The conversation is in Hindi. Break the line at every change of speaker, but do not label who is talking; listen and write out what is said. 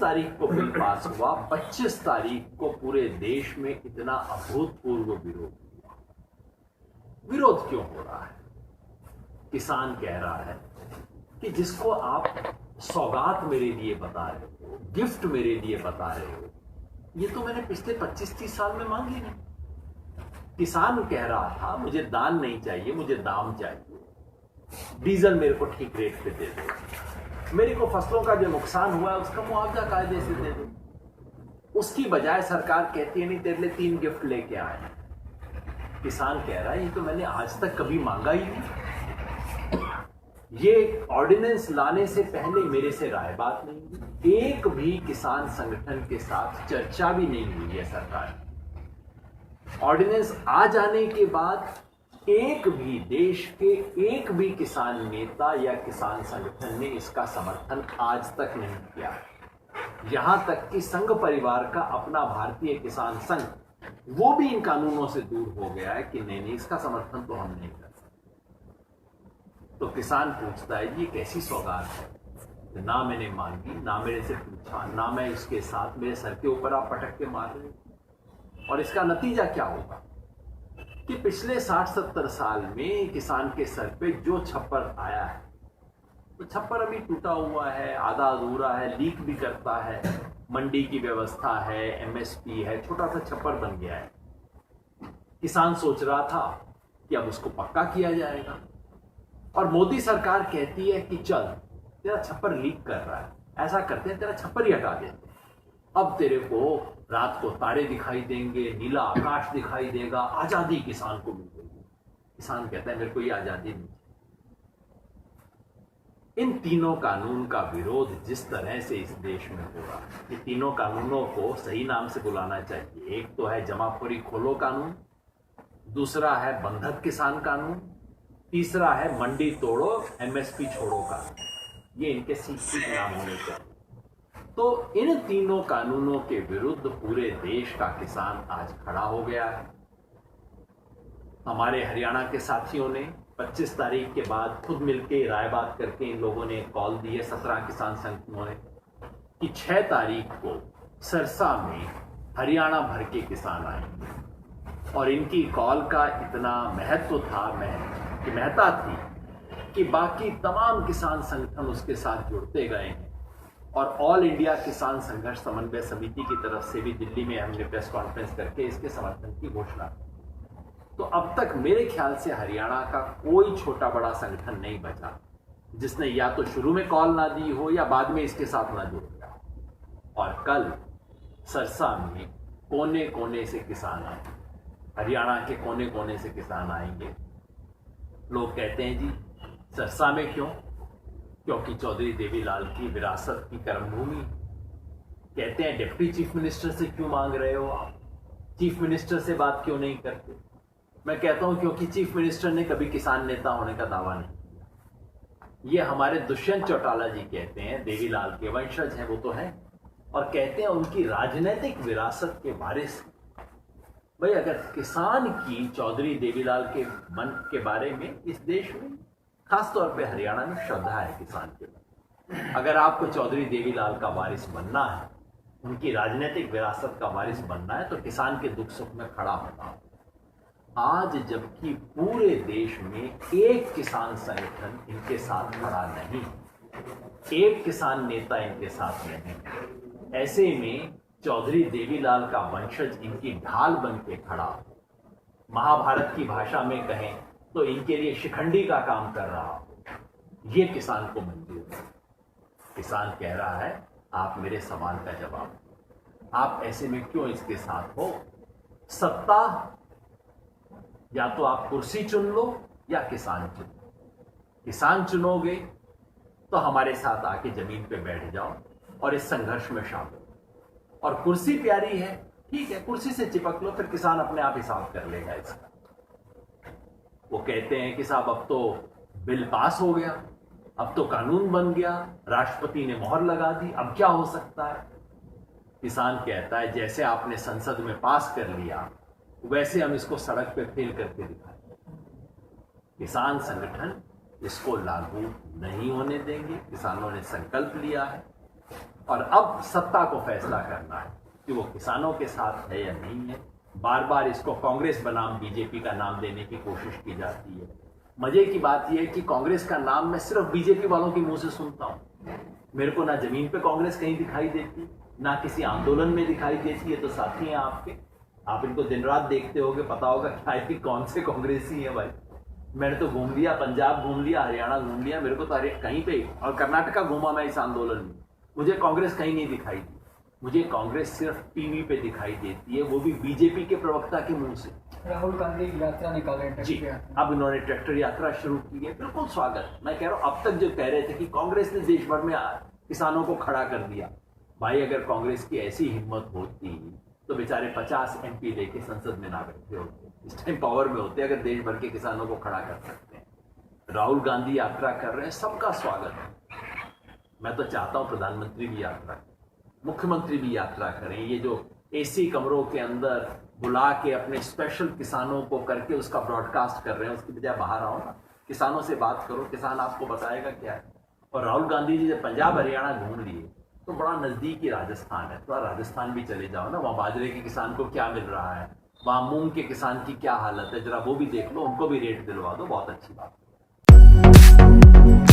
तारीख को बिल पास हुआ, 25 तारीख को पूरे देश में इतना अभूतपूर्व विरोध हुआ। विरोध क्यों हो रहा है? किसान कह रहा है कि जिसको आप सौगात मेरे लिए बता रहे हो, गिफ्ट मेरे लिए बता रहे हो, ये तो मैंने पिछले 25-30 साल में मांगी नहीं। किसान कह रहा था मुझे दान नहीं चाहिए, मुझे दाम चाहिए, डीजल मेरे को ठीक रेट पे दे दो, मेरे को फसलों का जो नुकसान हुआ है उसका मुआवजा कायदे से दे दो। उसकी बजाय सरकार कहती है नहीं तेरे लिए 3 गिफ्ट लेके आए। किसान कह रहा है ये तो मैंने आज तक कभी मांगा ही नहीं। ये ऑर्डिनेंस लाने से पहले मेरे से राय बात नहीं हुई, एक भी किसान संगठन के साथ चर्चा भी नहीं हुई है सरकार। ऑर्डिनेंस आ जाने के बाद एक भी देश के एक भी किसान नेता या किसान संगठन ने इसका समर्थन आज तक नहीं किया। यहां तक कि संघ परिवार का अपना भारतीय किसान संघ, वो भी इन कानूनों से दूर हो गया है कि नहीं इसका समर्थन तो हम नहीं कर सकते। तो किसान पूछता है ये कैसी सौगात है, ना मैंने मांगी, ना मेरे से पूछा, ना मैं इसके साथ, मेरे सर के ऊपर आप पटक के मार रहे हो। और इसका नतीजा क्या होगा कि पिछले 60-70 साल में किसान के सर पे जो छप्पर आया है, तो छप्पर अभी टूटा हुआ है, आधा अधूरा है, लीक भी करता है, मंडी की व्यवस्था है, एमएसपी है, छोटा सा छप्पर बन गया है। किसान सोच रहा था कि अब उसको पक्का किया जाएगा, और मोदी सरकार कहती है कि चल तेरा छप्पर लीक कर रहा है, ऐसा करते हैं तेरा छप्पर ही हटा देते, अब तेरे को रात को तारे दिखाई देंगे, नीला आकाश दिखाई देगा, आजादी किसान को मिल गई। किसान कहता है मेरे को ये आजादी नहीं। इन तीनों कानून का विरोध जिस तरह से इस देश में हो रहा है, ये तीनों कानूनों को सही नाम से बुलाना चाहिए। एक तो है जमाखोरी खोलो कानून, दूसरा है बंधक किसान कानून, तीसरा है मंडी तोड़ो एमएसपी छोड़ो कानून। ये इनके सीक्रेट नाम होने चाहिए। तो इन तीनों कानूनों के विरुद्ध पूरे देश का किसान आज खड़ा हो गया है। हमारे हरियाणा के साथियों ने 25 तारीख के बाद खुद मिलकर राय बात करके इन लोगों ने कॉल दी है, 17 किसान संगठनों ने, कि 6 तारीख को सरसा में हरियाणा भर के किसान आएंगे। और इनकी कॉल का इतना महत्व था, महत्ता थी कि बाकी तमाम किसान संगठन उसके साथ जुड़ते गए हैं। और ऑल इंडिया किसान संघर्ष समन्वय समिति की तरफ से भी दिल्ली में हमने प्रेस कॉन्फ्रेंस करके इसके समर्थन की घोषणा की। तो अब तक मेरे ख्याल से हरियाणा का कोई छोटा बड़ा संगठन नहीं बचा जिसने या तो शुरू में कॉल ना दी हो या बाद में इसके साथ ना जुड़ गया। और कल सरसा में कोने कोने से किसान आए, हरियाणा के कोने कोने से किसान आएंगे। लोग कहते हैं जी सरसा में क्यों? क्योंकि चौधरी देवीलाल की विरासत की कर्मभूमि। कहते हैं डिप्टी चीफ मिनिस्टर से क्यों मांग रहे हो आप, चीफ मिनिस्टर से बात क्यों नहीं करते? मैं कहता हूं क्योंकि चीफ मिनिस्टर ने कभी किसान नेता होने का दावा नहीं किया। ये हमारे दुष्यंत चौटाला जी कहते हैं, देवीलाल के वंशज हैं वो तो है, और कहते हैं उनकी राजनीतिक विरासत के वारिस। भाई अगर किसान की चौधरी देवीलाल के मन के बारे में इस देश में, खासतौर पे हरियाणा में, श्रद्धा है किसान के लिए। अगर आपको चौधरी देवीलाल का वारिस बनना है, उनकी राजनीतिक विरासत का वारिस बनना है, तो किसान के दुख सुख में खड़ा होना। आज जबकि पूरे देश में एक किसान संगठन इनके साथ खड़ा नहीं, एक किसान नेता इनके साथ नहीं, ऐसे में चौधरी देवीलाल का वंशज इनकी ढाल बन के खड़ा, महाभारत की भाषा में कहें तो इनके लिए शिखंडी का काम कर रहा हो, ये किसान को मंजूर है। किसान कह रहा है आप मेरे सवाल का जवाब, आप ऐसे में क्यों इसके साथ हो? सत्ता या तो आप कुर्सी चुन लो या किसान चुन लो। किसान चुनोगे तो हमारे साथ आके जमीन पे बैठ जाओ और इस संघर्ष में शामिल हो। और कुर्सी प्यारी है, ठीक है, कुर्सी से चिपक लो, फिर किसान अपने आप हिसाब कर लेगा इसका। वो कहते हैं कि साहब अब तो बिल पास हो गया, अब तो कानून बन गया, राष्ट्रपति ने मोहर लगा दी, अब क्या हो सकता है? किसान कहता है जैसे आपने संसद में पास कर लिया वैसे हम इसको सड़क पे फेल करके दिखाएंगे। किसान संगठन इसको लागू नहीं होने देंगे। किसानों ने संकल्प लिया है और अब सत्ता को फैसला करना है कि वो किसानों के साथ है या नहीं है। बार बार इसको कांग्रेस बनाम बीजेपी का नाम देने की कोशिश की जाती है। मजे की बात यह है कि कांग्रेस का नाम मैं सिर्फ बीजेपी वालों के मुंह से सुनता हूं। मेरे को ना जमीन पे कांग्रेस कहीं दिखाई देती, ना किसी आंदोलन में दिखाई देती। ये तो साथी हैं आपके, आप इनको दिन रात देखते होगे, पता होगा क्या है कौन से कांग्रेसी है भाई। मैंने तो घूम लिया, पंजाब घूम लिया, हरियाणा घूम लिया, मेरे को तो कहीं पे, और कर्नाटका घूमा मैं इस आंदोलन में, मुझे कांग्रेस कहीं नहीं दिखाई दी। मुझे कांग्रेस सिर्फ टीवी पे दिखाई देती है, वो भी बीजेपी के प्रवक्ता के मुंह से।
राहुल गांधी यात्रा निकाले
जी, अब इन्होंने ट्रैक्टर यात्रा शुरू की है, बिल्कुल स्वागत। मैं कह रहा हूं, अब तक जो कह रहे थे कि कांग्रेस ने देश भर में किसानों को खड़ा कर दिया, भाई अगर कांग्रेस की ऐसी हिम्मत होती तो बेचारे 50 MP लेके संसद में ना बैठे होते, इस टाइम पावर में होते अगर देश भर के किसानों को खड़ा कर सकते हैं। राहुल गांधी यात्रा कर रहे हैं, सबका स्वागत है। मैं तो चाहता हूं प्रधानमंत्री भी यात्रा करें, मुख्यमंत्री भी यात्रा करें। ये जो AC कमरों के अंदर बुला के अपने स्पेशल किसानों को करके उसका ब्रॉडकास्ट कर रहे हैं, उसकी बजाय बाहर आओ ना, किसानों से बात करो, किसान आपको बताएगा क्या है। और राहुल गांधी जी जब पंजाब हरियाणा घूम लिए तो बड़ा नजदीकी राजस्थान है, थोड़ा राजस्थान भी चले जाओ ना, वहाँ बाजरे के किसान को क्या मिल रहा है, वहाँ मूंग के किसान की क्या हालत है, जरा वो भी देख लो, उनको भी रेट दिलवा दो, बहुत अच्छी बात है।